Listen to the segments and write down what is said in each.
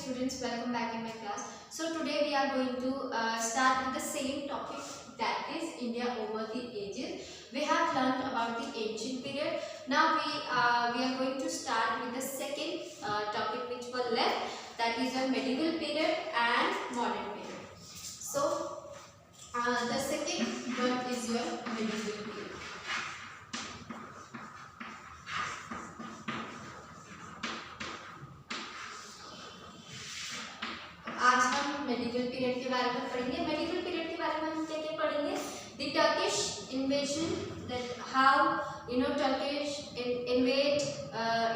students, welcome back in my class. So today we are going to start with the same topic, that is India over the ages. We have learned about the ancient period. Now we are going to start with the second topic which was left, that is the medieval period and modern period. So the second one is your medieval period. आज हम medical period के बारे में पढ़ेंगे। Medical period के बारे में हम क्या क्या पढ़ेंगे? The Turkish invasion, that how Turkish invade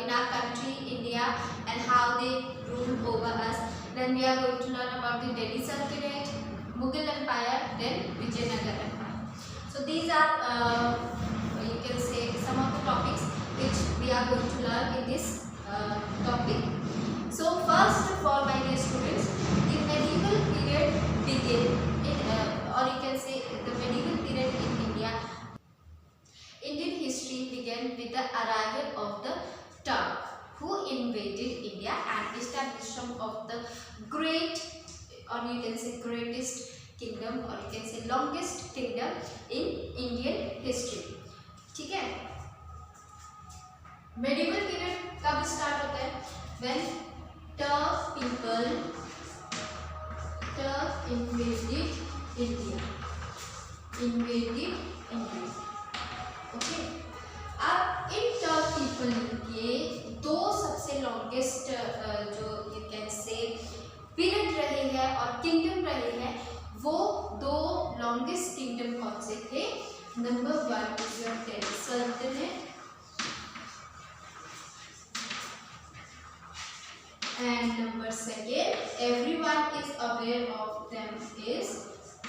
in our country India and how they ruled over us. Then we are going to learn about the Delhi Sultanate, Mughal Empire, then Vijayanagar Empire. So these are you can say some of the topics which we are going to learn in this topic. So first of all, my dear students, the medieval period began in or you can say the medieval period in India. Indian history began with the arrival of the Turk, who invaded India and established some of the great, or you can say greatest kingdom, or you can say longest kingdom in Indian history. ठीक है? Medieval period कब start होता है? When Turk invaded India. Okay. अब इन Turk people के दो सबसे longest जो यू कैन से पीरियड रहे हैं और किंगडम रहे हैं, वो दो लॉन्गेस्ट किंगडम कौन से थे? नंबर 1 इज योर दिल्ली सल्तनत and number 2, everyone is aware of them, is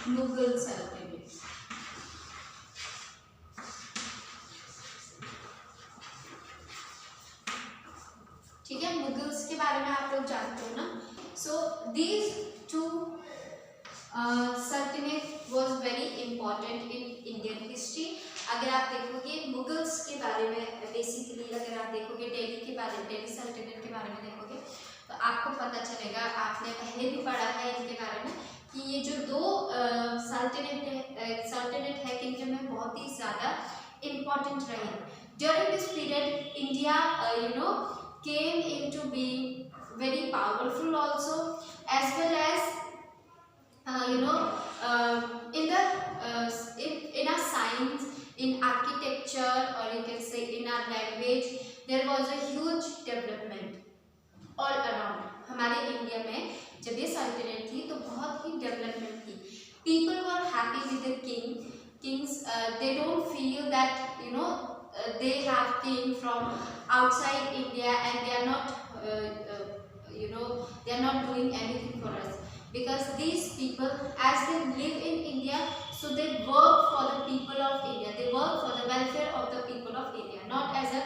Mughal Sultanate. ठीक है, मुगल्स के बारे में आप लोग जानते हो ना. सो दीज टू सल्तनत was very important in Indian history. अगर आप देखोगे मुगल्स के बारे में, बेसिकली अगर आप देखोगे दिल्ली सल्तनत के बारे में देखोगे तो आपको पता चलेगा, आपने पहले भी पढ़ा है इनके बारे में, कि ये जो दो सल्तनत है किंगडम में बहुत ही ज़्यादा इम्पॉर्टेंट रहे. During this period India came into being very powerful also, as well as in our science, in architecture, or you can say in our language, there was a huge development all around. हमारे India में जब ये सल्तनत थी तो बहुत ही development थी. People were happy with the kings. They don't feel that they have came from outside India and they are not they are not doing anything for us, because these people, as they live in India, so they work for the people of India, they work for the welfare of the people of India, not as a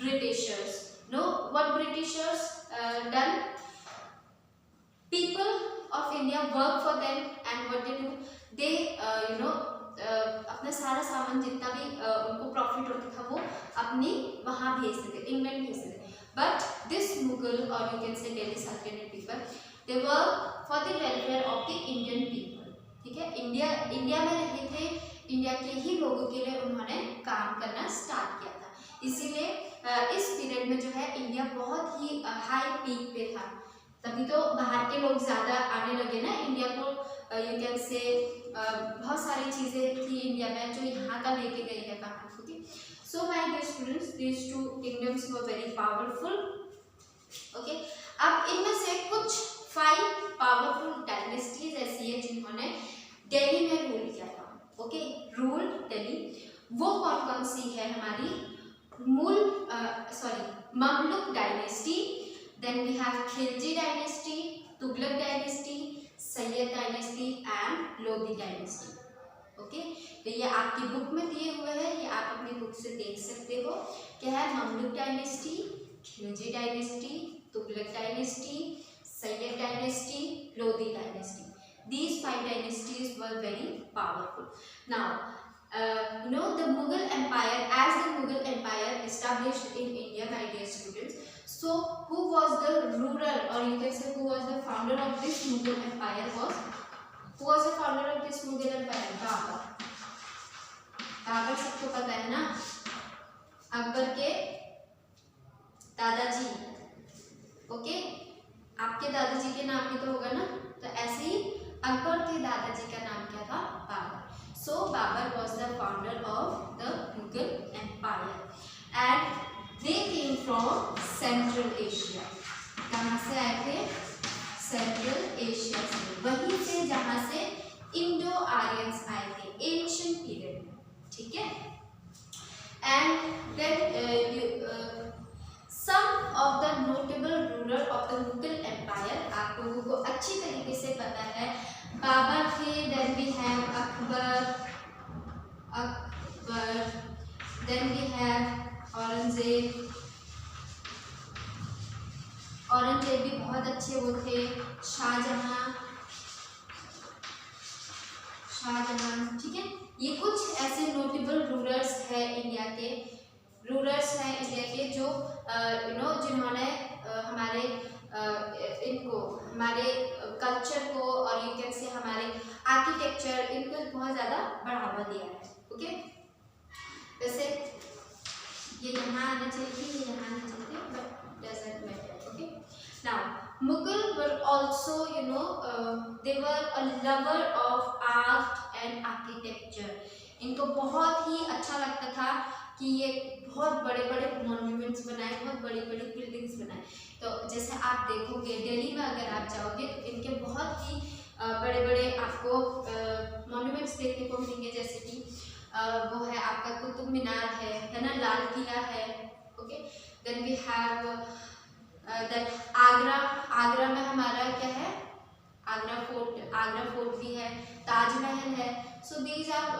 Britishers. No, what Britishers done? People of India work for them, and what they do, they अपना सारा सामान जितना भी उनको profit होता था वो अपनी वहाँ भेज देते, इंग्लैंड भेज देते. बट दिस मुगल, और यू कैन से दिल्ली सल्तनत people, they work for the welfare of the Indian people. ठीक है, इंडिया में रहे थे, इंडिया के ही लोगों के लिए उन्होंने काम करना स्टार्ट किया था. इसीलिए इस पीरियड में जो है इंडिया बहुत ही हाई पीक पे था. तभी तो बाहर के लोग ज़्यादा आने लगे ना इंडिया को. यू कैन से बहुत सारी चीज़ें थी इंडिया में जो यहाँ का लेके गई है बाहर. Okay, so my dear students, these two kingdoms were very powerful. Okay, अब इनमें से कुछ 5 पावरफुल डायनेस्टीज ऐसी है जिन्होंने दिल्ली में रूल किया था. Okay, rule Delhi. वो कौन कौन सी है? हमारी ममलुक dynasty, then we have Khilji dynasty, Tughlaq dynasty, Sayyid dynasty and Lodi dynasty. Okay, तो ये आपकी बुक में दिए हुए हैं, ये आप अपनी बुक से देख सकते हो. क्या है? Mamluk dynasty, Khilji dynasty, Tughlaq dynasty, Sayyid dynasty, Lodhi dynasty. These 5 dynasties were very powerful. Now the Mughal Empire, as the Mughal Empire established in India, my dear students, so who was the ruler, or you can say who was the founder of this Mughal empire was, who was the founder of this Mughal empire? Babur. Babur सबको पता है ना, अकबर के दादाजी. Okay, आपके दादाजी के नाम भी तो होगा ना, तो ऐसे ही अकबर के दादाजी का नाम क्या था? Babar. So Babur was the founder of the Mughal empire and they came from Central Asia. कहाँ से आए थे? Central Asia से, वहीं से जहाँ से इंडो आर्यंस आए थे एंशिएंट पीरियड में. ठीक है. And then some of the notable ruler of the Mughal empire, आप लोगों को अच्छी तरीके से पता है, बाबर थे. Then we have Akbar, then we have Aurangzeb. Aurangzeb भी बहुत अच्छे वो थे. शाहजहां. ठीक है. ये कुछ ऐसे नोटेबल रूलर्स है इंडिया के, जो जिन्होंने हमारे इनको, हमारे कल्चर को और यू कैन से हमारे आर्किटेक्चर, इनको बहुत ज़्यादा बढ़ावा दिया है. ओके, वैसे ये यहाँ आना चाहिए, ये यहाँ आना चाहिए, but doesn't matter. Okay, now Mughal were also, they were a lover of art and architecture. इनको बहुत ही अच्छा लगता था कि ये बहुत बड़े बड़े मॉन्यूमेंट्स बनाए, बहुत बड़ी बड़ी बिल्डिंग्स बनाए. तो जैसे आप देखोगे दिल्ली में अगर आप जाओगे तो इनके बहुत ही बड़े बड़े आपको मॉन्यूमेंट्स देखने को मिलेंगे. जैसे कि वो है आपका कुतुब मीनार है ना, लाल किला है. Okay, then we have that Agra में हमारा क्या है? आगरा फोर्ट भी है, ताजमहल है. So these are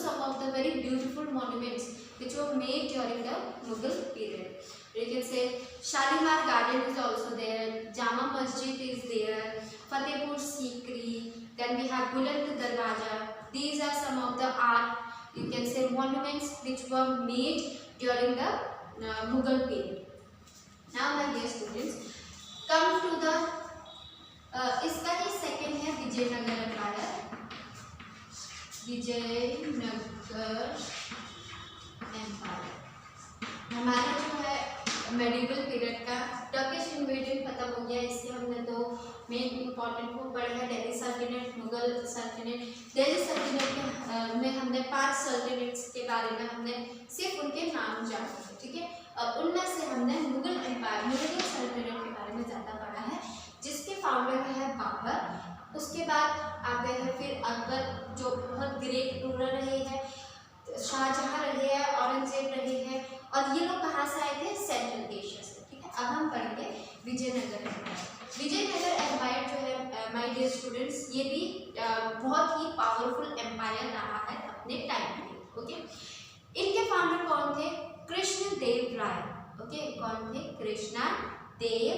some of the very beautiful monuments which were made during the Mughal period. You can say Shalimar Garden is also there, Jama Masjid is there, Fatehpur Sikri, then we have Buland Darwaja. These are some of the art, you can say, monuments which were made during the Mughal period. Now my dear students, come to the इसका ही second है Vijayanagar empire. Vijayanagar empire हमारा जो है medieval period का. Turkish invasion खत्म हो गया, इससे हमने दो मेन इंपॉर्टेंट को पढ़ा है, दिल्ली सल्तनत, मुगल सल्तनत. दिल्ली सल्तनत में हमने 5 सल्तनट्स के बारे में हमने सिर्फ उनके नाम जाने. ठीक है, उनमें से हमने मुगल एम्पायर, मुगल सल्तनत के बारे में ज़्यादा पढ़ा है, जिसके फाउंडर है बाबर. उसके बाद आते हैं फिर अकबर, जो बहुत ग्रेट रूलर रहे हैं, शाहजहां रहे हैं, औरंगजेब रहे हैं, और ये लोग कहाँ से आए थे? सेंट्रल एशिया से. ठीक है, अब हम पढ़ेंगे विजयनगर एम्पायर. विजयनगर एम्पायर जो है माय डियर स्टूडेंट्स, ये भी बहुत ही पावरफुल एम्पायर रहा है अपने टाइम में. ओके, इनके फाउंडर कौन थे? कृष्णदेव राय. ओके, कौन थे? कृष्णदेव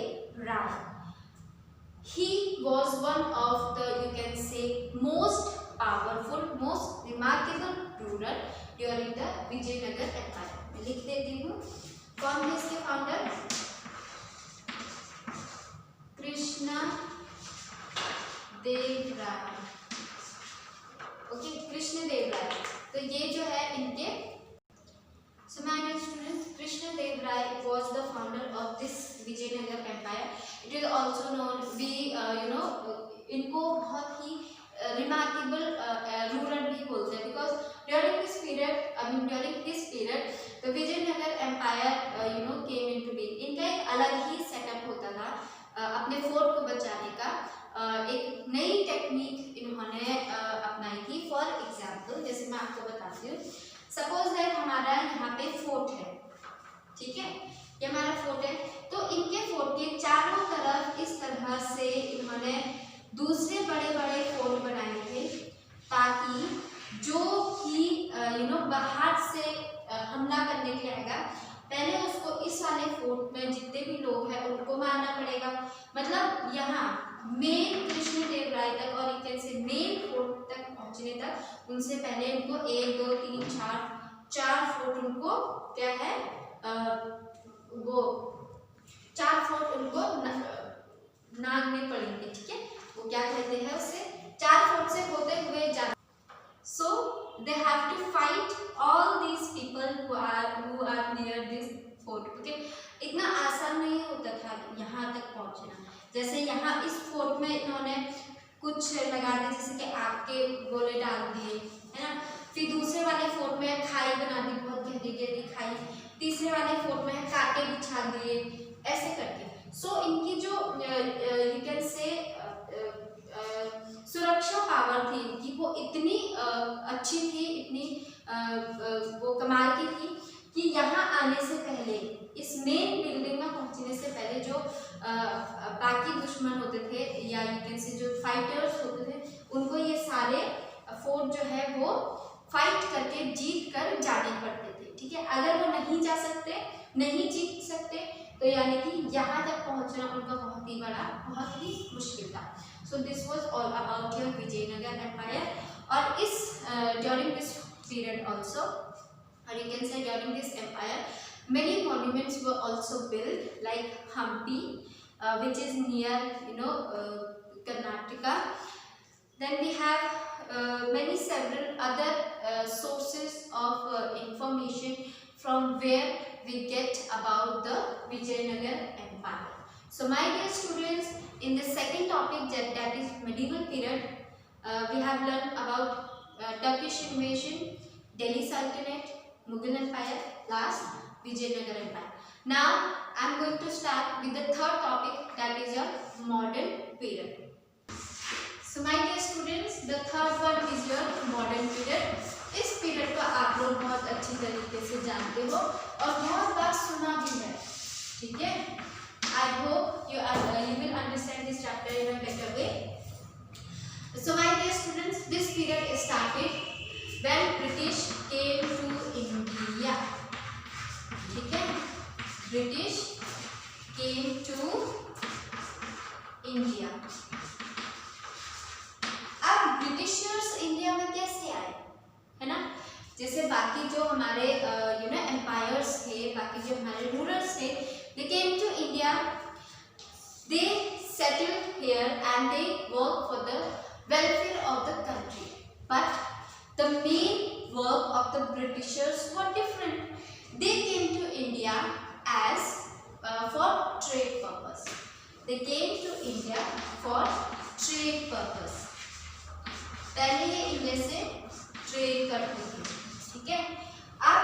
राय. He was one of the, you can say, most powerful, most remarkable ruler during the Vijayanagar Empire. मैं लिख देती हूँ, कौन है इसके फाउंडर? कृष्णदेव राय. ओके, कृष्णदेव राय. तो ये जो है इनके, so my dear students, Krishnadev Rai was the founder of this Vijayanagar Empire. It is also known, we इनको बहुत ही remarkable ruler भी बोलते हैं, because during this period the Vijayanagar Empire came into being. इनका एक अलग ही सेटअप होता था अपने फोर्ट को बचाने का. एक नई टेक्निक इन्होंने अपनाई थी. फॉर एग्जाम्पल, जैसे मैं आपको बताती हूँ, सपोज दैट हमारा यहाँ पे फोर्ट है. ठीक है, ये हमारा फोर्ट है. तो इनके फोर्ट के चारों तरफ इस तरह से इन्होंने दूसरे बड़े बड़े फोर्ट बनाए थे, ताकि जो भी बाहर से हमला करने के लिए आएगा, पहले उसको इस वाले फोर्ट में जितने भी लोग हैं उनको मारना पड़ेगा. मतलब यहाँ मेन कृष्णदेव राय तक, और एक से मेन फोर्ट तक पहुँचने तक उनसे पहले उनको 1 2 3 4 फोर्ट उनको क्या है, वो 4 फोर्ट उनको नागने पड़ेंगे. पहुंचना। जैसे यहाँ इस फोर्ट में इन्होंने कुछ लगा दिया, जैसे कि आपके गोले डाल दिए, है ना। फिर दूसरे वाले फोर्ट में खाई बना दी, बहुत गहरी गहरी खाई। तीसरे वाले फोर्ट में कांटे बिछा दिए, ऐसे करके। सो इनकी जो यू कैन से सुरक्षा पावर थी इनकी, वो इतनी अच्छी थी, इतनी वो कमाल की थी कि यहाँ आने से पहले, इस मेन बिल्डिंग में पहुंचने से पहले जो बाकी दुश्मन होते थे या यू कैन से जो फाइटर्स होते थे, उनको ये सारे फोर्ट जो है वो फाइट करके जीत कर जाने पड़ते थे, ठीक है। अगर वो नहीं जा सकते, नहीं जीत सकते, तो यानी कि यहाँ तक पहुँचना उनका बहुत ही बड़ा, बहुत ही मुश्किल था। So this was all about your Vijayanagar empire. और इस during this period also, or you can say during this empire, many monuments were also built, like Hampi, which is near Karnataka. Then we have many several other sources of information from where we get about the Vijayanagar empire. So my dear students, in the second topic, that is medieval period, we have learned about Turkish invasion, Delhi Sultanate, Mughal Empire, last Vijayanagar Empire. Now I am going to start with the third topic, that is your modern period. So my dear students, the third one is your modern period. इस period को आप लोग बहुत अच्छी तरीके से जानते हो और बहुत बार सुना भी है, ठीक है। I hope you will understand this chapter in a better way. So my dear students, this period started when British came to India, ठीक है। British came to India. अब ब्रिटिशर्स इंडिया में कैसे आए, है ना। जैसे बाकी जो हमारे एम्पायर्स थे, बाकी जो हमारे रूलर्स थे, they came to India, they settled here and they work for the welfare of the country, but the main work of the Britishers were different. They came to India as for trade purpose. They came to India for trade purpose. पहले ये India से trade करते थे, ठीक है। अब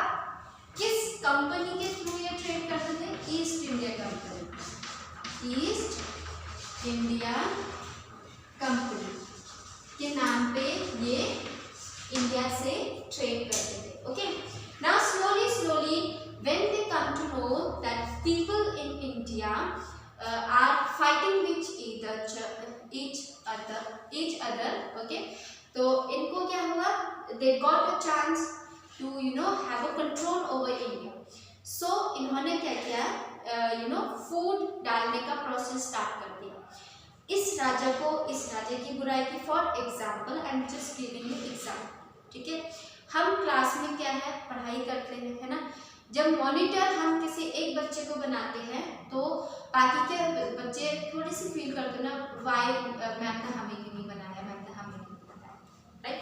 किस company के थ्रू ये ट्रेड करते थे? East India company, east India company के नाम पे ये इंडिया से ट्रेड करते थे, okay. Now slowly when they come to know that people in India are fighting with each other, okay, तो इनको क्या हुआ, they got a chance to have a control over India. So इन्होंने क्या किया, फूड डालने का प्रोसेस स्टार्ट कर दिया। इस राजा को, इस राजा की बुराई की। For example, I am just giving you example, ठीक है। हम क्लास में क्या है, पढ़ाई करते हैं, है ना। जब मॉनिटर हम किसी एक बच्चे को बनाते हैं तो बाकी के बच्चे थोड़ी सी फील करते हैं ना, वाई मैम ने हमें क्यों नहीं बनाया, मैम ने हमें क्यों नहीं बनाया, राइट,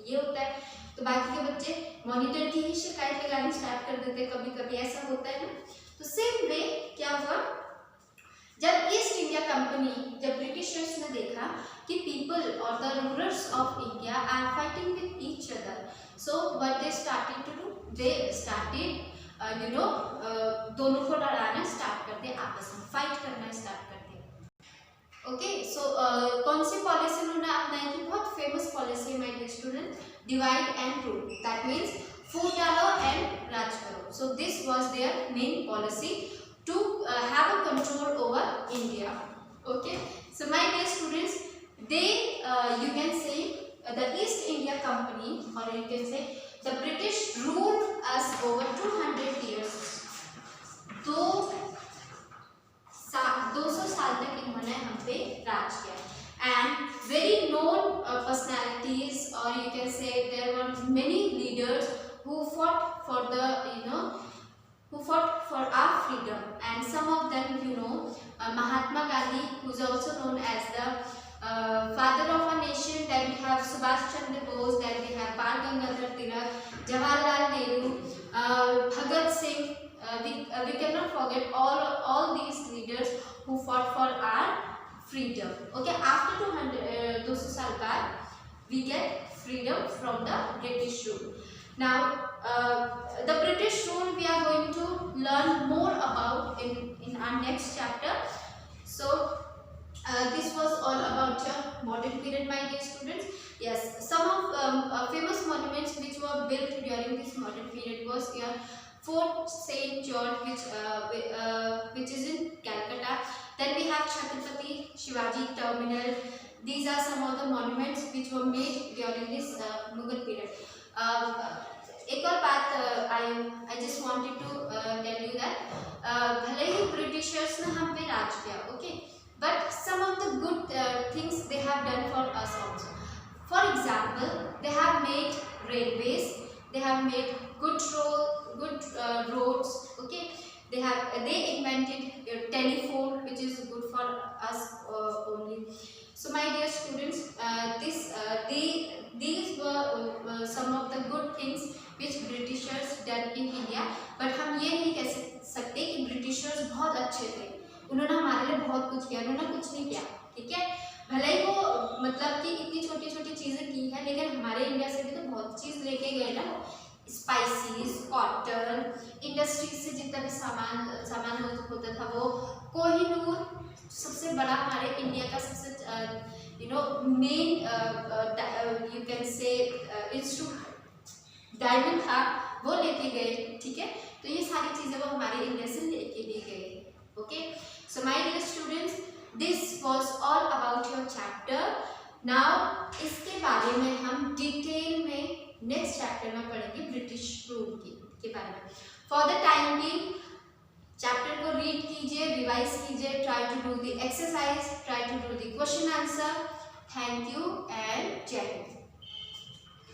ये होता है। तो बाकी के बच्चे मॉनिटर की ही शिकायत लगानी स्टार्ट कर देते हैं, कभी कभी ऐसा होता है ना। तो सेम वे क्या हुआ, जब ईस्ट इंडिया कंपनी, जब ब्रिटिशर्स ने देखा कि पीपल और the rulers of India are fighting with each other, so what they started to do, they started दोनों को लड़ाना स्टार्ट कर दिया, आपस में फाइट करना स्टार्ट कर दिया, ओके। सो कौन सी पॉलिसी उन्होंने अपनाई थी? बहुत फेमस पॉलिसी है my student, divide and rule, that means फूट डालो एंड राज करो। So this was their main policy to have a control over India, okay. So my dear students, they you can say the East India Company, or you can say the British ruled us over 200 years. 200 साल तक इन्होंने हम पे राज किया, and very known personalities, or you can say there were many leaders who fought for the who fought for our freedom, and some of them Mahatma Gandhi, who is also known as the father of our nation. Then we have Subhash Chandra Bose, then we have Bal Gangadhar Tilak, Jawaharlal Nehru, Bhagat Singh. We cannot forget all these leaders who fought for our freedom. Okay, after 200 साल बाद we get freedom from the British rule. Now the British rule we are going to learn more about in our next chapter. So this was all about your modern period, my dear students. Yes, some of famous monuments which were built during this modern period was your Fort St. George, which is in Calcutta. Then we have Chhatrapati Shivaji Terminal. These are some of the monuments which were made during this Mughal period. एक और बात I just wanted to tell you that भले ही Britishers ने हम पे राज किया, okay, but some of the good things they have done for us also. For example, they have made railways, they have made good roads, okay. They invented telephone, which is good for us only. So my dear students, these were some of the good things which Britishers done in India. But हम ये नहीं कह सकते कि Britishers बहुत अच्छे थे, उन्होंने हमारे लिए बहुत कुछ किया, उन्होंने कुछ नहीं किया, ठीक है। भले ही वो मतलब कि इतनी छोटी छोटी चीज़ें की है, लेकिन हमारे इंडिया से भी तो बहुत चीज़ लेके गए ना। स्पाइसीज, कॉटन, इंडस्ट्रीज से जितना भी सामान होता था, वो कोहिनूर सबसे बड़ा हमारे इंडिया का सबसे main you can say institute diamond था, वो लेके गए, ठीक है। तो ये सारी चीज़ें वो हमारे इंडिया से लेके गए, okay. So my dear students, this was all about your chapter. Now इसके बारे में हम डिटेल में नेक्स्ट चैप्टर में पढ़ेंगे, ब्रिटिश रूल के बारे में। For the time being chapter को रीड कीजिए, रिवाइज कीजिए, try to do the exercise, try to do the question answer. Thank you and जय हिंद।